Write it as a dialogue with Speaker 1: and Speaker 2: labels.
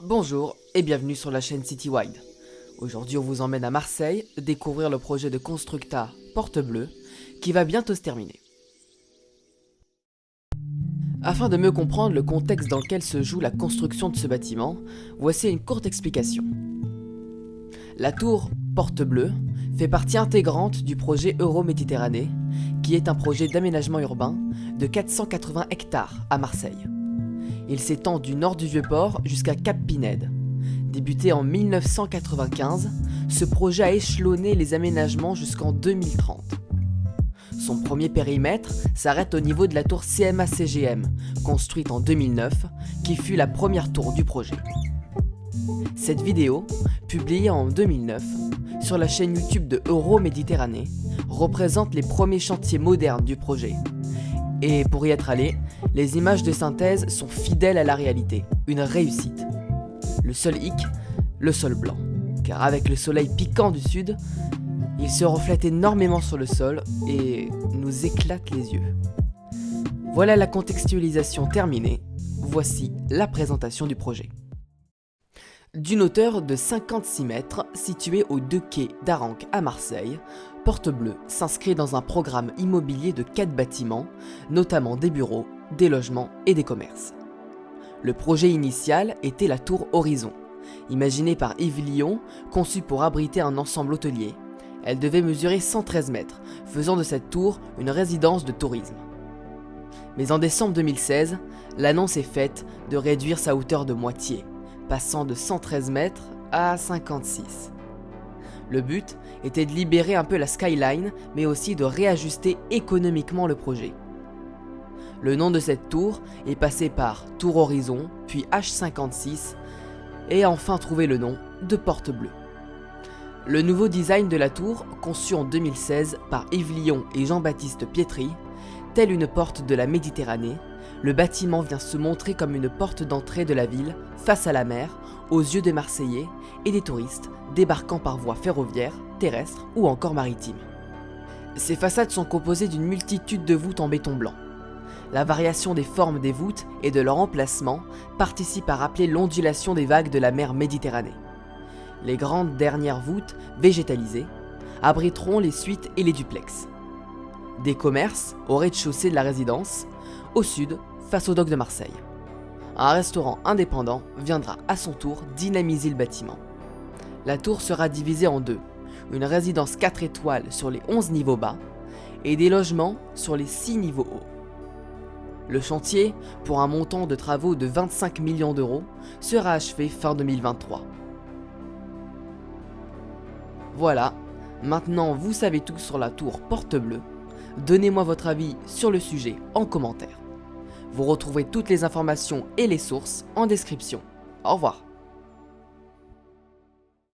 Speaker 1: Bonjour et bienvenue sur la chaîne Citywide. Aujourd'hui on vous emmène à Marseille découvrir le projet de Constructa Porte Bleue qui va bientôt se terminer. Afin de mieux comprendre le contexte dans lequel se joue la construction de ce bâtiment, voici une courte explication. La tour Porte Bleue fait partie intégrante du projet Euroméditerranée, qui est un projet d'aménagement urbain de 480 hectares à Marseille. Il s'étend du nord du Vieux-Port jusqu'à Cap Pinède. Débuté en 1995, ce projet a échelonné les aménagements jusqu'en 2030. Son premier périmètre s'arrête au niveau de la tour CMA-CGM, construite en 2009, qui fut la première tour du projet. Cette vidéo, publiée en 2009, sur la chaîne YouTube de Euroméditerranée, représente les premiers chantiers modernes du projet. Et pour y être allé, les images de synthèse sont fidèles à la réalité, une réussite. Le seul hic, le sol blanc, car avec le soleil piquant du sud, il se reflète énormément sur le sol et nous éclate les yeux. Voilà la contextualisation terminée, voici la présentation du projet. D'une hauteur de 56 mètres, située aux 2 quais d'Aranque à Marseille, Porte Bleue s'inscrit dans un programme immobilier de 4 bâtiments, notamment des bureaux, des logements et des commerces. Le projet initial était la tour Horizon, imaginée par Yves Lyon, conçue pour abriter un ensemble hôtelier. Elle devait mesurer 113 mètres, faisant de cette tour une résidence de tourisme. Mais en décembre 2016, l'annonce est faite de réduire sa hauteur de moitié, passant de 113 mètres à 56. Le but était de libérer un peu la skyline, mais aussi de réajuster économiquement le projet. Le nom de cette tour est passé par Tour Horizon, puis H56, et a enfin trouvé le nom de Porte Bleue. Le nouveau design de la tour, conçu en 2016 par Yves Lyon et Jean-Baptiste Pietri, tel une porte de la Méditerranée, le bâtiment vient se montrer comme une porte d'entrée de la ville face à la mer, aux yeux des Marseillais et des touristes débarquant par voie ferroviaire, terrestre ou encore maritime. Ces façades sont composées d'une multitude de voûtes en béton blanc. La variation des formes des voûtes et de leur emplacement participe à rappeler l'ondulation des vagues de la mer Méditerranée. Les grandes dernières voûtes, végétalisées, abriteront les suites et les duplex. Des commerces au rez-de-chaussée de la résidence, au sud, face au dock de Marseille. Un restaurant indépendant viendra à son tour dynamiser le bâtiment. La tour sera divisée en deux, une résidence 4 étoiles sur les 11 niveaux bas et des logements sur les 6 niveaux hauts. Le chantier, pour un montant de travaux de 25 millions d'euros, sera achevé fin 2023. Voilà, maintenant vous savez tout sur la tour Porte Bleue. Donnez-moi votre avis sur le sujet en commentaire. Vous retrouverez toutes les informations et les sources en description. Au revoir.